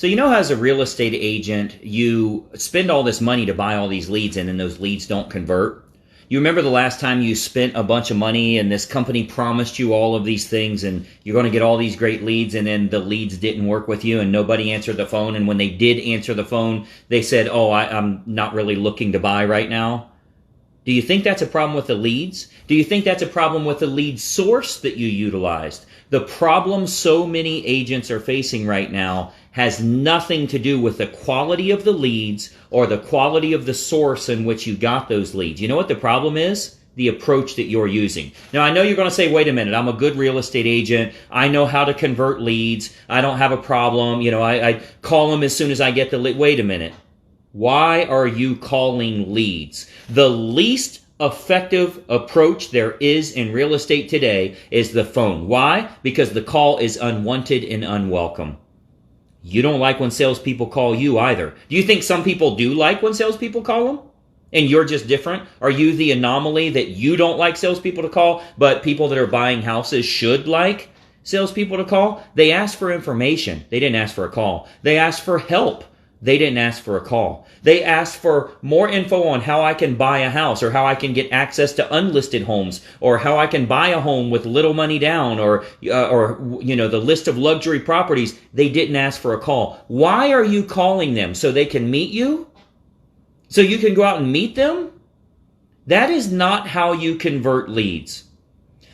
So you know how as a real estate agent, you spend all this money to buy all these leads and then those leads don't convert? You remember the last time you spent a bunch of money and this company promised you all of these things and you're going to get all these great leads, and then the leads didn't work with you and nobody answered the phone, and when they did answer the phone, they said, I'm not really looking to buy right now. Do you think that's a problem with the leads? Do you think that's a problem with the lead source that you utilized? The problem so many agents are facing right now has nothing to do with the quality of the leads or the quality of the source in which you got those leads. You know what the problem is? The approach that you're using. Now, I know you're going to say, wait a minute, I'm a good real estate agent. I know how to convert leads. I don't have a problem. I call them as soon as I get the lead. Wait a minute. Why are you calling leads? The least effective approach there is in real estate today is the phone. Why? Because the call is unwanted and unwelcome. You don't like when salespeople call you either. Do you think some people do like when salespeople call them? And you're just different? Are you the anomaly that you don't like salespeople to call, but people that are buying houses should like salespeople to call? They asked for information. They didn't ask for a call. They asked for help. They didn't ask for a call. They asked for more info on how I can buy a house, or how I can get access to unlisted homes, or how I can buy a home with little money down, or the list of luxury properties. They didn't ask for a call. Why are you calling them? So they can meet you? So you can go out and meet them? That is not how you convert leads.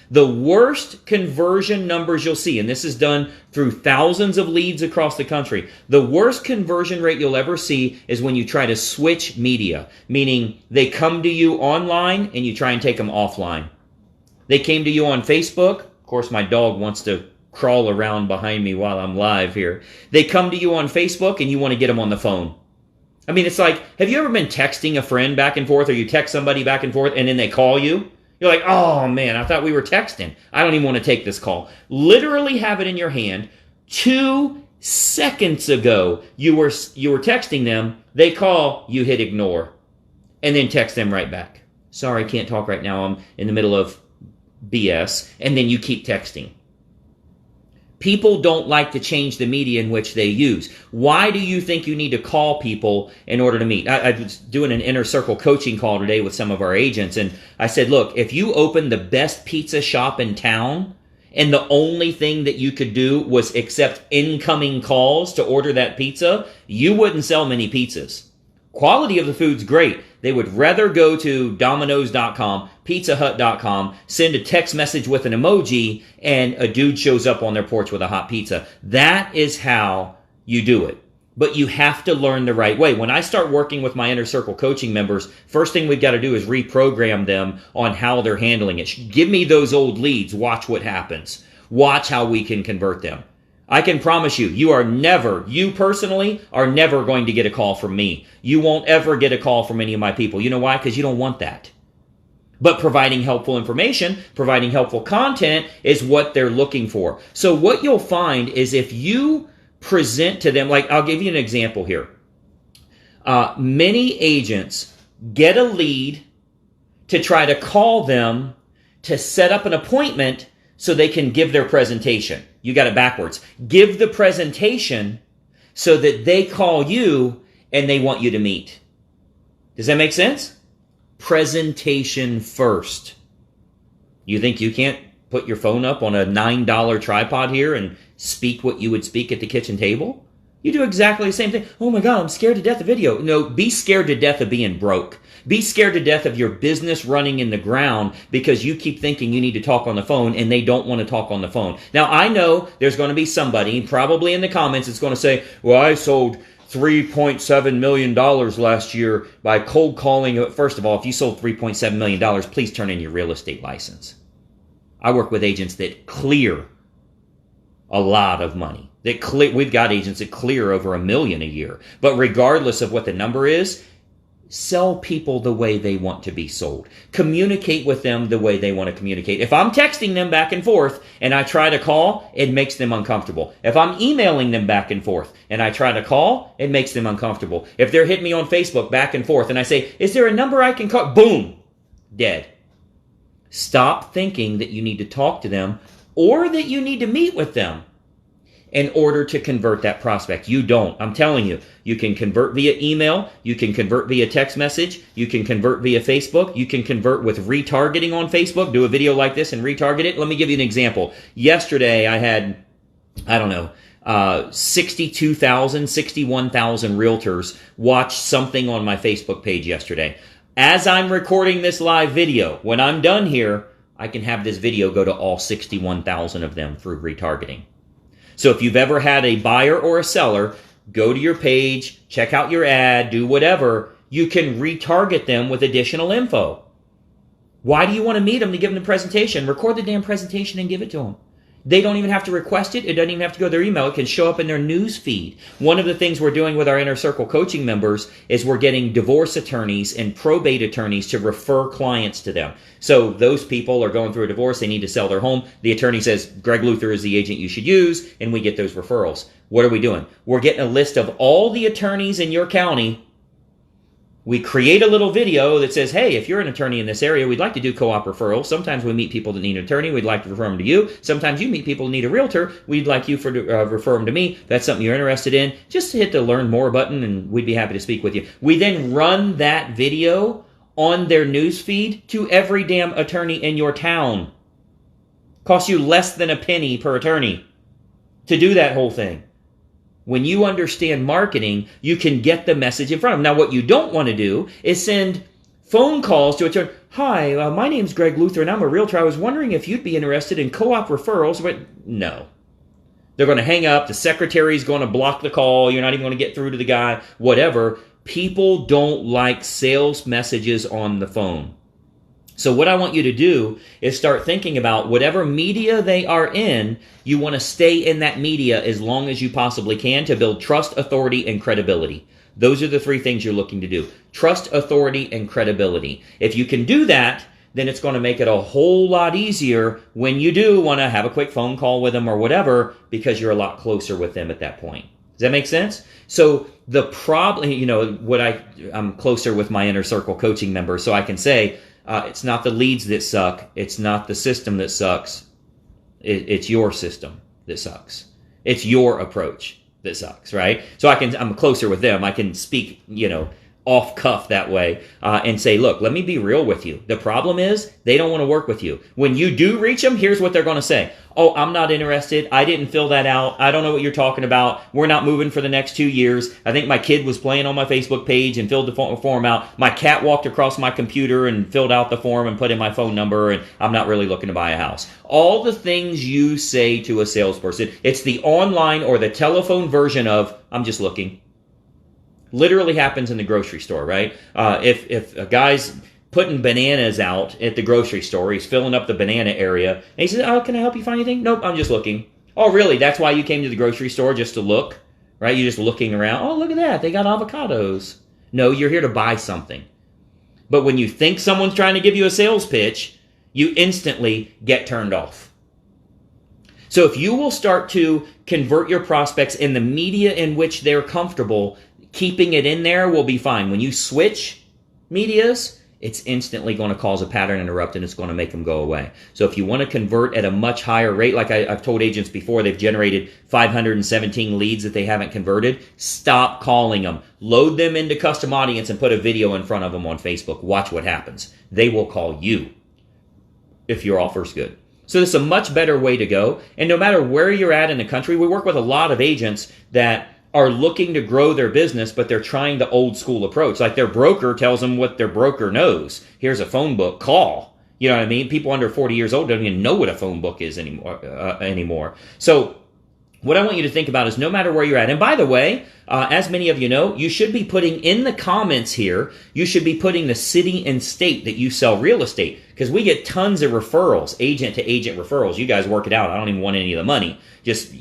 The worst conversion numbers you'll see, and this is done through thousands of leads across the country, the worst conversion rate you'll ever see is when you try to switch media, meaning they come to you online and you try and take them offline. They came to you on Facebook. Of course, my dog wants to crawl around behind me while I'm live here. They come to you on Facebook and you want to get them on the phone. I mean, it's like, have you ever been texting a friend back and forth, or you text somebody back and forth and then they call you? You're like, oh man, I thought we were texting. I don't even want to take this call. Literally have it in your hand. 2 seconds ago, you were texting them. They call, you hit ignore, and then text them right back. Sorry, I can't talk right now. I'm in the middle of BS. And then you keep texting. People don't like to change the media in which they use. Why do you think you need to call people in order to meet? I was doing an inner circle coaching call today with some of our agents, and I said, look, if you opened the best pizza shop in town and the only thing that you could do was accept incoming calls to order that pizza, you wouldn't sell many pizzas. Quality of the food's great. They would rather go to Domino's.com, PizzaHut.com, send a text message with an emoji, and a dude shows up on their porch with a hot pizza. That is how you do it. But you have to learn the right way. When I start working with my Inner Circle coaching members, first thing we've got to do is reprogram them on how they're handling it. Give me those old leads. Watch what happens. Watch how we can convert them. I can promise you, you personally are never going to get a call from me. You won't ever get a call from any of my people. You know why? Because you don't want that. But providing helpful information, providing helpful content is what they're looking for. So what you'll find is if you present to them, like I'll give you an example here. Many agents get a lead to try to call them to set up an appointment so they can give their presentation. You got it backwards. Give the presentation so that they call you and they want you to meet. Does that make sense? Presentation first. You think you can't put your phone up on a $9 tripod here and speak what you would speak at the kitchen table? You do exactly the same thing. Oh my God, I'm scared to death of video. No, be scared to death of being broke. Be scared to death of your business running in the ground because you keep thinking you need to talk on the phone and they don't want to talk on the phone. Now, I know there's going to be somebody, probably in the comments, that's going to say, well, I sold $3.7 million last year by cold calling. First of all, if you sold $3.7 million, please turn in your real estate license. I work with agents that clear a lot of money. We've got agents that clear over $1 million a year. But regardless of what the number is, sell people the way they want to be sold. Communicate with them the way they want to communicate. If I'm texting them back and forth and I try to call, it makes them uncomfortable. If I'm emailing them back and forth and I try to call, it makes them uncomfortable. If they're hitting me on Facebook back and forth and I say, is there a number I can call? Boom, dead. Stop thinking that you need to talk to them or that you need to meet with them. in order to convert that prospect. You don't. I'm telling you, you can convert via email, you can convert via text message, you can convert via Facebook, you can convert with retargeting on Facebook, do a video like this and retarget it. Let me give you an example. Yesterday I had, 61,000 realtors watch something on my Facebook page yesterday. As I'm recording this live video, when I'm done here, I can have this video go to all 61,000 of them through retargeting. So if you've ever had a buyer or a seller go to your page, check out your ad, do whatever, you can retarget them with additional info. Why do you want to meet them to give them the presentation? Record the damn presentation and give it to them. They don't even have to request it. It doesn't even have to go to their email. It can show up in their news feed. One of the things we're doing with our Inner Circle coaching members is we're getting divorce attorneys and probate attorneys to refer clients to them. So those people are going through a divorce. They need to sell their home. The attorney says, Greg Luther is the agent you should use, and we get those referrals. What are we doing? We're getting a list of all the attorneys in your county. We create a little video that says, hey, if you're an attorney in this area, we'd like to do co-op referrals. Sometimes we meet people that need an attorney. We'd like to refer them to you. Sometimes you meet people who need a realtor. We'd like you to refer them to me. If that's something you're interested in, just hit the Learn More button, and we'd be happy to speak with you. We then run that video on their news feed to every damn attorney in your town. Costs you less than a penny per attorney to do that whole thing. When you understand marketing, you can get the message in front of them. Now, what you don't want to do is send phone calls to a attorney. Hi, my name's Greg Luther, and I'm a realtor. I was wondering if you'd be interested in co-op referrals. But no. They're going to hang up. The secretary's going to block the call. You're not even going to get through to the guy, whatever. People don't like sales messages on the phone. So what I want you to do is start thinking about whatever media they are in, you want to stay in that media as long as you possibly can to build trust, authority, and credibility. Those are the three things you're looking to do. Trust, authority, and credibility. If you can do that, then it's going to make it a whole lot easier when you do want to have a quick phone call with them or whatever, because you're a lot closer with them at that point. Does that make sense? So the problem, I'm closer with my Inner Circle coaching members, so I can say, it's not the leads that suck. It's not the system that sucks. It's your system that sucks. It's your approach that sucks, right? So I'm closer with them. I can speak, off cuff that way and say, look, let me be real with you. The problem is they don't want to work with you. When you do reach them, here's what they're going to say. Oh, I'm not interested. I didn't fill that out. I don't know what you're talking about. We're not moving for the next 2 years. I think my kid was playing on my Facebook page and filled the form out. My cat walked across my computer and filled out the form and put in my phone number, and I'm not really looking to buy a house. All the things you say to a salesperson, it's the online or the telephone version of, I'm just looking. Literally happens in the grocery store, right? If a guy's putting bananas out at the grocery store, he's filling up the banana area, and he says, oh, can I help you find anything? Nope, I'm just looking. Oh, really? That's why you came to the grocery store, just to look, right? You're just looking around. Oh, look at that. They got avocados. No, you're here to buy something. But when you think someone's trying to give you a sales pitch, you instantly get turned off. So if you will start to convert your prospects in the media in which they're comfortable, keeping it in there will be fine. When you switch medias, it's instantly going to cause a pattern interrupt, and it's going to make them go away. So if you want to convert at a much higher rate, like I've told agents before, they've generated 517 leads that they haven't converted, stop calling them. Load them into custom audience and put a video in front of them on Facebook. Watch what happens. They will call you if your offer's good. So this is a much better way to go. And no matter where you're at in the country, we work with a lot of agents that are looking to grow their business, but they're trying the old school approach. Like their broker tells them what their broker knows. Here's a phone book, call. You know what I mean? People under 40 years old don't even know what a phone book is anymore. So what I want you to think about is no matter where you're at, and by the way, as many of you know, you should be putting in the comments here, you should be putting the city and state that you sell real estate, because we get tons of referrals, agent to agent referrals. You guys work it out. I don't even want any of the money. Just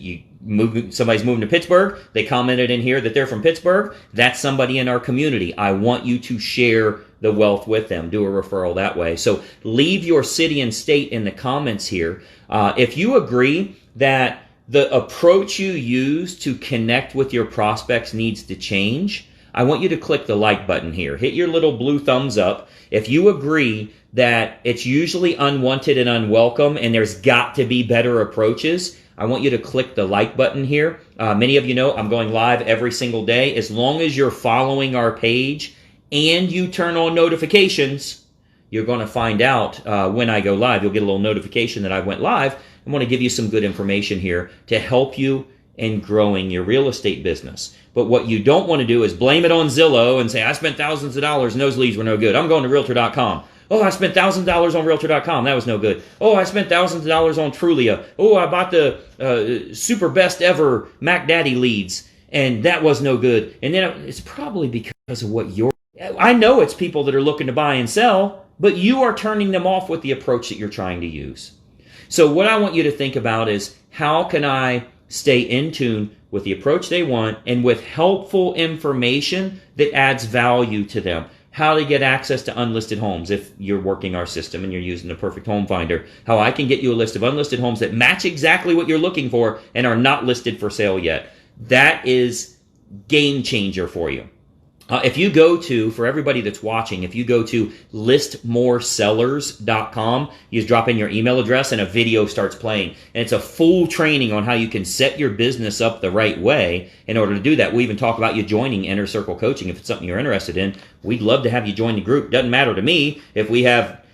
somebody's moving to Pittsburgh. They commented in here that they're from Pittsburgh. That's somebody in our community. I want you to share the wealth with them. Do a referral that way. So leave your city and state in the comments here. If you agree that the approach you use to connect with your prospects needs to change, I want you to click the like button here. Hit your little blue thumbs up. If you agree that it's usually unwanted and unwelcome and there's got to be better approaches, I want you to click the like button here. Many of you know I'm going live every single day. As long as you're following our page and you turn on notifications, you're going to find out when I go live. You'll get a little notification that I went live. I want to give you some good information here to help you in growing your real estate business. But what you don't want to do is blame it on Zillow and say, I spent thousands of dollars and those leads were no good. I'm going to Realtor.com. Oh, I spent thousands of dollars on Realtor.com. That was no good. Oh, I spent thousands of dollars on Trulia. Oh, I bought the super best ever Mac Daddy leads, and that was no good. And then it's probably because of what you're... I know it's people that are looking to buy and sell, but you are turning them off with the approach that you're trying to use. So what I want you to think about is, how can I stay in tune with the approach they want and with helpful information that adds value to them? How to get access to unlisted homes if you're working our system and you're using the Perfect Home Finder. How I can get you a list of unlisted homes that match exactly what you're looking for and are not listed for sale yet. That is game changer for you. If you go to, for everybody that's watching, if you go to listmoresellers.com, you just drop in your email address and a video starts playing. And it's a full training on how you can set your business up the right way in order to do that. We even talk about you joining Inner Circle Coaching if it's something you're interested in. We'd love to have you join the group. Doesn't matter to me if we have,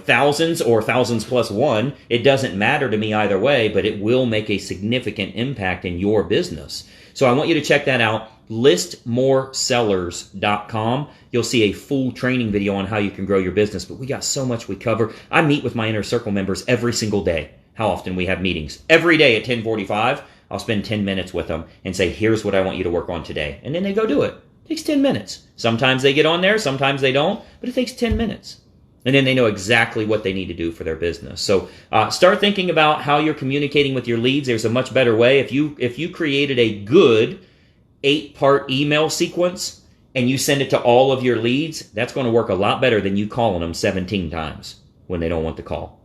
thousands or thousands plus one. It doesn't matter to me either way, but it will make a significant impact in your business. So I want you to check that out. listmoresellers.com. You'll see a full training video on how you can grow your business, but we got so much we cover. I meet with my Inner Circle members every single day. How often we have meetings? Every day at 10:45, I'll spend 10 minutes with them and say, here's what I want you to work on today. And then they go do it. It takes 10 minutes. Sometimes they get on there, sometimes they don't, but it takes 10 minutes. And then they know exactly what they need to do for their business. So start thinking about how you're communicating with your leads. There's a much better way. If you created a good 8-part email sequence and you send it to all of your leads, that's going to work a lot better than you calling them 17 times when they don't want the call.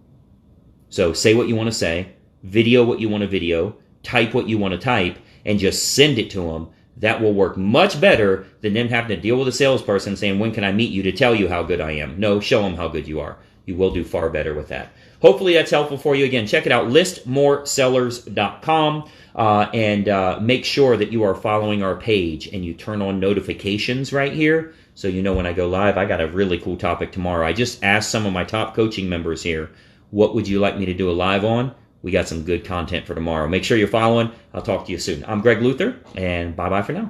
So say what you want to say, video what you want to video, type what you want to type, and just send it to them. That will work much better than them having to deal with a salesperson saying, when can I meet you to tell you how good I am? No, show them how good you are. You will do far better with that. Hopefully that's helpful for you. Again, check it out, listmoresellers.com, and make sure that you are following our page and you turn on notifications right here so you know when I go live. I got a really cool topic tomorrow. I just asked some of my top coaching members here, what would you like me to do a live on? We got some good content for tomorrow. Make sure you're following. I'll talk to you soon. I'm Greg Luther, and bye-bye for now.